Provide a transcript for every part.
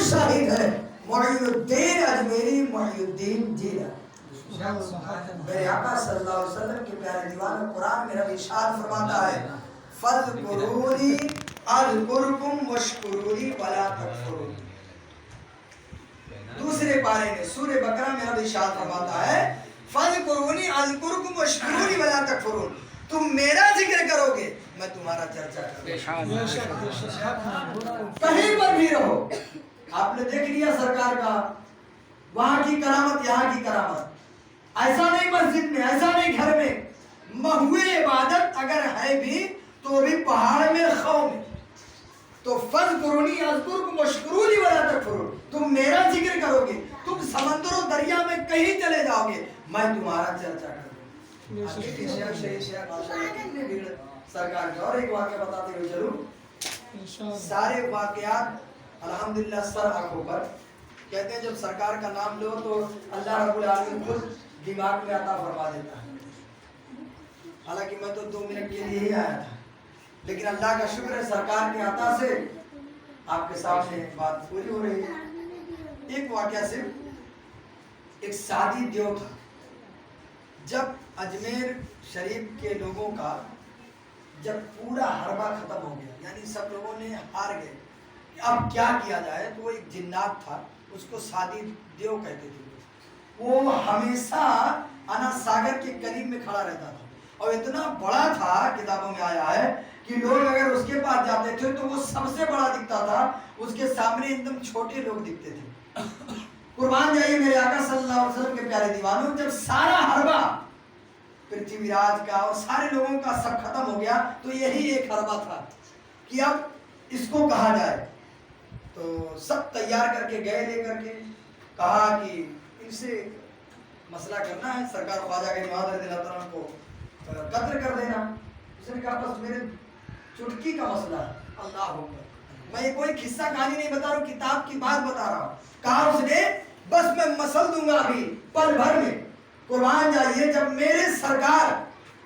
شاہد ہے معین الدین اجمیری محی الدین جیلانی۔ میرے آقا صلی اللہ علیہ وسلم کے پیارے دیوان قرآن میں رب ارشاد فرماتا ہے فاذکرونی اذکرکم واشکرونی ولا تکفرون۔ دوسرے پارے میں سورہ بقرہ میں رب ارشاد فرماتا ہے فاذکرونی اذکرکم واشکرونی ولا تکفرون۔ تم میرا ذکر کرو گے میں تمہارا چرچا کروں گا۔ کہیں پر بھی رہو، آپ نے دیکھ لیا سرکار کا وہاں کی کرامت یہاں کی کرامت، ایسا نہیں مسجد میں، ایسا نہیں گھر میں، محو عبادت اگر ہے بھی تو بھی پہاڑ میں خو میں۔ تو فاذکرونی اذکرکم واشکرونی ولا تکفرون، تم میرا ذکر کرو گے، تم سمندر و دریا میں کہیں چلے جاؤ گے میں تمہارا چرچا کروں گا۔ سرکار کا اور ایک واقعہ بتاتے ہوئے چلوں، سارے واقعات الحمدللہ سر آنکھوں پر کہتے ہیں جب سرکار کا نام لو تو اللہ رب العالمین خود دماغ میں عطا فرما دیتا ہے۔ حالانکہ میں تو 2 منٹ کے لیے ہی آیا تھا، لیکن اللہ کا شکر ہے سرکار کے عطا سے آپ کے سامنے بات پوری ہو رہی ہے۔ ایک واقعہ صرف ایک سادی دیو تھا، جب اجمیر شریف کے لوگوں کا جب پورا حربہ ختم ہو گیا، یعنی سب لوگوں نے ہار گئے اب کیا کیا جائے، تو وہ ایک جنات تھا، اس کو سادی دیو کہتے تھے۔ وہ ہمیشہ انا ساگر کے قریب میں کھڑا رہتا تھا اور اتنا بڑا تھا، کتابوں میں آیا ہے کہ لوگ اگر اس کے پاس جاتے تھے تو وہ سب سے بڑا دکھتا تھا، اس کے سامنے ایک دم چھوٹے لوگ دکھتے تھے۔ قربان جائیے میرے آقا صلی اللہ علیہ وسلم کے پیارے دیوانوں، جب سارا حربہ پرتھوی راج کا اور سارے لوگوں کا سب ختم ہو گیا تو یہی ایک حربہ تھا کہ اب اس کو کہا جائے۔ تو سب تیار کر کے گئے، لے کر کے کہا کہ ان سے مسئلہ کرنا ہے، سرکار خواجہ کے نواز رضی اللہ عنہ کو قتل کر دینا۔ اس نے کہا بس میرے چٹکی کا مسئلہ ہے، اللہ اکبر، میں کوئی قصہ کہانی نہیں بتا رہا ہوں، کتاب کی بات بتا رہا ہوں۔ کہا اس نے بس میں مسل دوں گا ابھی پل بھر میں۔ قربان جائیے جب میرے سرکار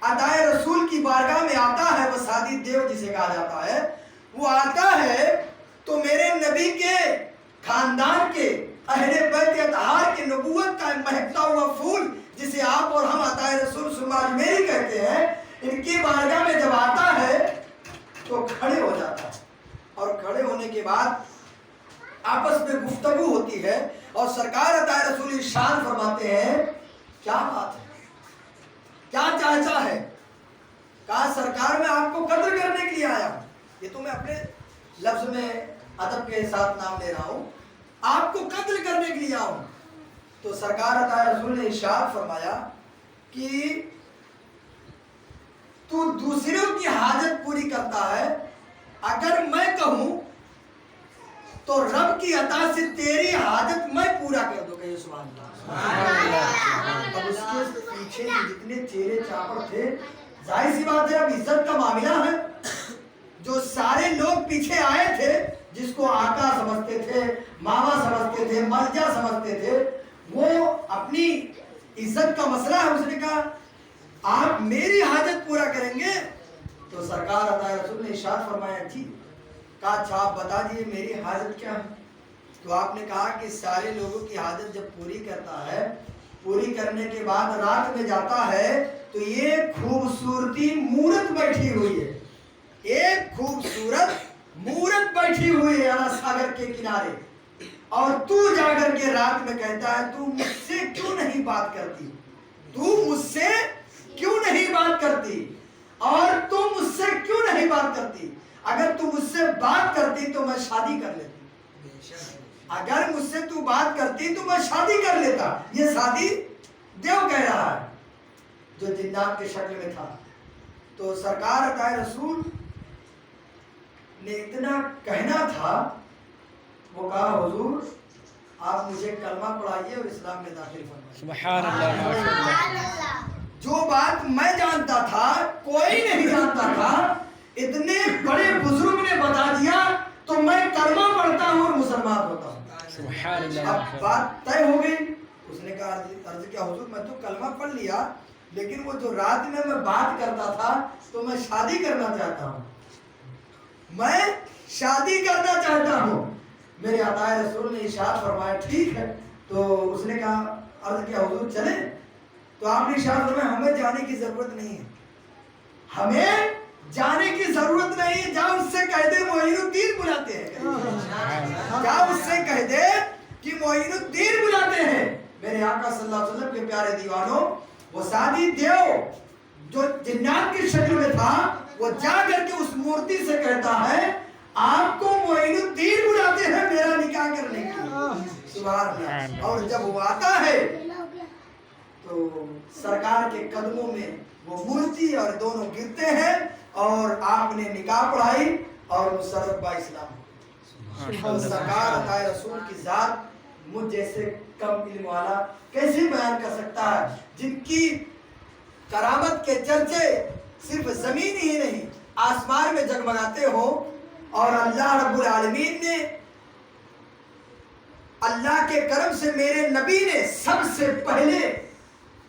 ادائے رسول کی بارگاہ میں آتا ہے، وہ سادی دیو جسے کہا جاتا ہے، وہ آتا ہے تو میرے نبی کے خاندان کے اہل بیت اطہار کے نبوت کا مہکتا ہوا پھول جسے آپ اور ہم ادائے رسول صلی اللہ علیہ وسلم میری کہتے ہیں، ان کی بارگاہ میں جب آتا ہے تو کھڑے ہو جاتا ہے، اور کھڑے ہونے کے بعد آپس میں گفتگو ہوتی ہے اور سرکار ادائے رسول ارشاد فرماتے ہیں کیا بات ہے، کیا چاچا ہے؟ کہا سرکار میں آپ کو قتل کرنے کے لیے آیا ہوں، یہ تو میں اپنے لفظ میں ادب کے ساتھ نام لے رہا ہوں، آپ کو قتل کرنے کے لیے آیا ہوں۔ تو سرکار ادائے رسول نے ارشاد فرمایا کہ تو دوسروں کی حاجت پوری کرتا ہے، اگر میں کہوں تو رب کی عطا سے تیری حاجت میں پورا کر دوں گا۔ یہ سبحان اللہ۔ اب اس کے پیچھے جتنے چہرے چاپڑ تھے، ظاہر سی بات ہے اب عزت کا معاملہ ہے، جو سارے لوگ پیچھے آئے تھے جس کو آقا سمجھتے تھے، ماما سمجھتے تھے، ملجا سمجھتے تھے، وہ اپنی عزت کا مسئلہ ہے، اس نے کہا آپ میری حاجت پورا کریں گے؟ تو سرکار عطا رسول نے ارشاد فرمایا جی۔ کہا اچھا آپ بتا دیجیے میری حاجت کیا ہے؟ تو آپ نے کہا کہ سارے لوگوں کی حاجت جب پوری کرتا ہے، پوری کرنے کے بعد رات میں جاتا ہے تو یہ خوبصورتی مورت بیٹھی ہوئی ہے، ایک خوبصورت مورت بیٹھی ہوئی ہے انا ساگر کے کنارے، اور تو جا کر کے رات میں کہتا ہے تو مجھ سے کیوں نہیں بات کرتی، تو مجھ سے کیوں نہیں بات کرتی، اور تم مجھ سے کیوں نہیں بات کرتی؟ اگر تو مجھ سے بات کرتی تو میں شادی کر لیتی، اگر مجھ سے تو بات کرتی تو میں شادی کر لیتا۔ یہ سادی دیو کہہ رہا ہے جو جنات کے شکل میں تھا۔ تو سرکار عطا رسول نے اتنا کہنا تھا، وہ کہا حضور آپ مجھے کلمہ پڑھائیے اور اسلام میں داخل فرمائیے۔ سبحان اللہ۔ جو بات میں جانتا تھا کوئی نہیں جانتا تھا، اتنے بڑے بزرگ نے بتا دیا تو میں کلمہ پڑھتا ہوں اور مسلمان ہوتا ہوں۔ سبحان اللہ۔ اب بات طے ہو گئی۔ اس نے کہا عرض کیا حضور میں تو کلمہ پڑھ لیا، لیکن وہ جو رات میں بات کرتا تھا تو میں شادی کرنا چاہتا ہوں، میں شادی کرنا چاہتا ہوں۔ میرے عطا رسول نے ارشاد فرمایا ٹھیک ہے. تو اس نے کہا عرض کیا حضور چلیں؟ تو آپ نے ارشاد فرمایا ہمیں جانے کی ضرورت نہیں ہے, ہمیں جانے کی ضرورت نہیں ہے. جا اس سے کہہ دے معین الدین بلاتے ہیں, جا اس سے کہہ دے کہ معین الدین بلاتے ہیں. میرے آقا صلی اللہ علیہ وسلم کے پیارے دیوانوں, وہ سادی دیو جو جنات کی شکل میں تھا, وہ جا کر کے اس مورتی سے کہتا ہے آپ کو معین الدین بلاتے ہیں میرا نکاح کرنے کے لیے. سبحان اللہ. اور جب وہ آتا ہے تو سرکار کے قدموں میں وہ مورتی اور دونوں گرتے ہیں اور آپ نے نکاح پڑھائی اور مسرت با اسلام. سرکار عطا رسول کی ذات مجھ جیسے کم علم والا کیسے بیان کر سکتا ہے, جن کی کرامت کے چرچے صرف زمین ہی نہیں آسمان میں جگمگاتے ہوں. اور اللہ رب العالمین نے اللہ کے کرم سے میرے نبی نے سب سے پہلے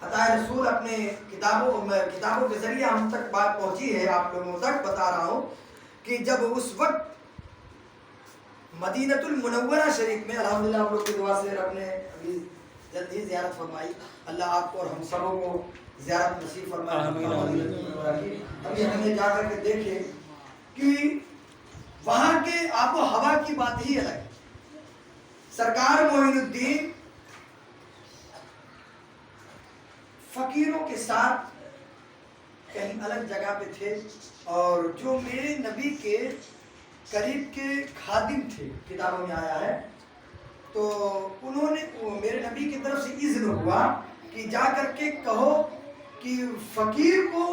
عطا رسول اپنے کتابوں کے ذریعے ہم تک بات پہنچی ہے, آپ لوگوں تک بتا رہا ہوں کہ جب اس وقت مدینۃ المنورہ شریف میں الحمدللہ ہم لوگ کی دعا سے رب نے ابھی جلدی زیارت فرمائی. اللہ آپ کو اور ہم سبوں کو زیارت نصیب فرمائے. ابھی ہم نے جا کر کے دیکھے کہ وہاں کے آب و ہوا کی بات ہی الگ ہے. سرکار معین الدین فقیروں کے ساتھ کہیں الگ جگہ پہ تھے, اور جو میرے نبی کے قریب کے خادم تھے, کتابوں میں آیا ہے, تو انہوں نے میرے نبی کی طرف سے اذن ہوا کہ جا کر کے کہو کہ فقیر کو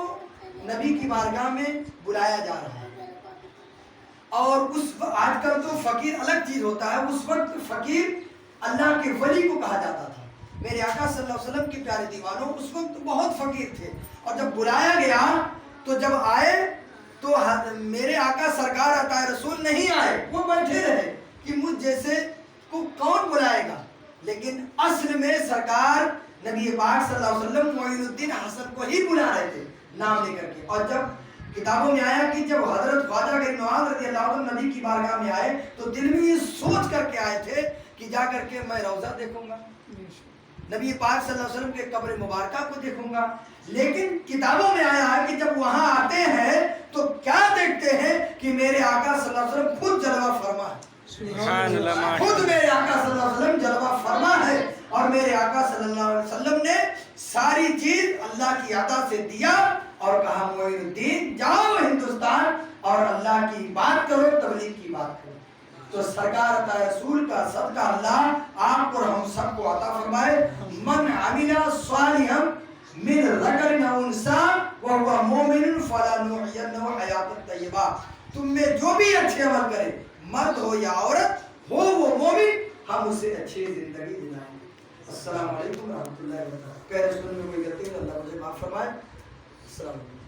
نبی کی بارگاہ میں بلایا جا رہا ہے. اور آج کل تو فقیر الگ چیز ہوتا ہے, اس وقت فقیر اللہ کے ولی کو کہا جاتا تھا. میرے آقا صلی اللہ علیہ وسلم کے پیارے دیوانوں اس وقت بہت فقیر تھے, اور جب بلایا گیا تو جب آئے تو میرے آقا سرکار عطا رسول نہیں آئے, وہ بیٹھے رہے کہ مجھ جیسے کو کون بلائے گا. لیکن اصل میں سرکار نبی پاک صلی اللہ علیہ وسلم معین الدین حسن کو ہی بلا رہے تھے نام لے کر کے. اور جب کتابوں میں آیا کہ جب حضرت خواجہ غریب نواز رضی اللہ عنہ نبی کی بارگاہ میں آئے تو دل میں یہ سوچ کر کے آئے تھے کہ جا کر کے میں روضہ دیکھوں گا, نبی پاک صلی اللہ علیہ وسلم کے قبر مبارکہ کو دیکھوں گا. لیکن کتابوں میں آیا ہے کہ جب وہاں آتے ہیں تو کیا دیکھتے ہیں کہ میرے آقا صلی اللہ علیہ وسلم خود جلوہ فرما ہے. خود میرے آقا صلی اللہ علیہ وسلم جلوہ فرما ہے, اور میرے آقا صلی اللہ علیہ وسلم نے ساری چیز اللہ کی عطا سے دیا اور کہا معین الدین جاؤ ہندوستان اور اللہ کی بات کرو, تبلیغ کی بات کرو. تو سرکار عطا رسول کا صدقہ اللہ آپ کو اور ہم سب کو عطا فرمائے. من عمل صالحا من ذکر او انثی وهو مؤمن فلنحيینہ حیاۃ طیبہ. تم میں جو بھی اچھے عمل کرے, مرد ہو یا عورت ہو وہ مومن, ہم اسے اچھی زندگی دلائیں گے. السلام علیکم ورحمۃ اللہ وبرکاتہ. پہلے سننے میں کوئی غلطی ہے اللہ مجھے معاف فرمائے. السلام علیکم.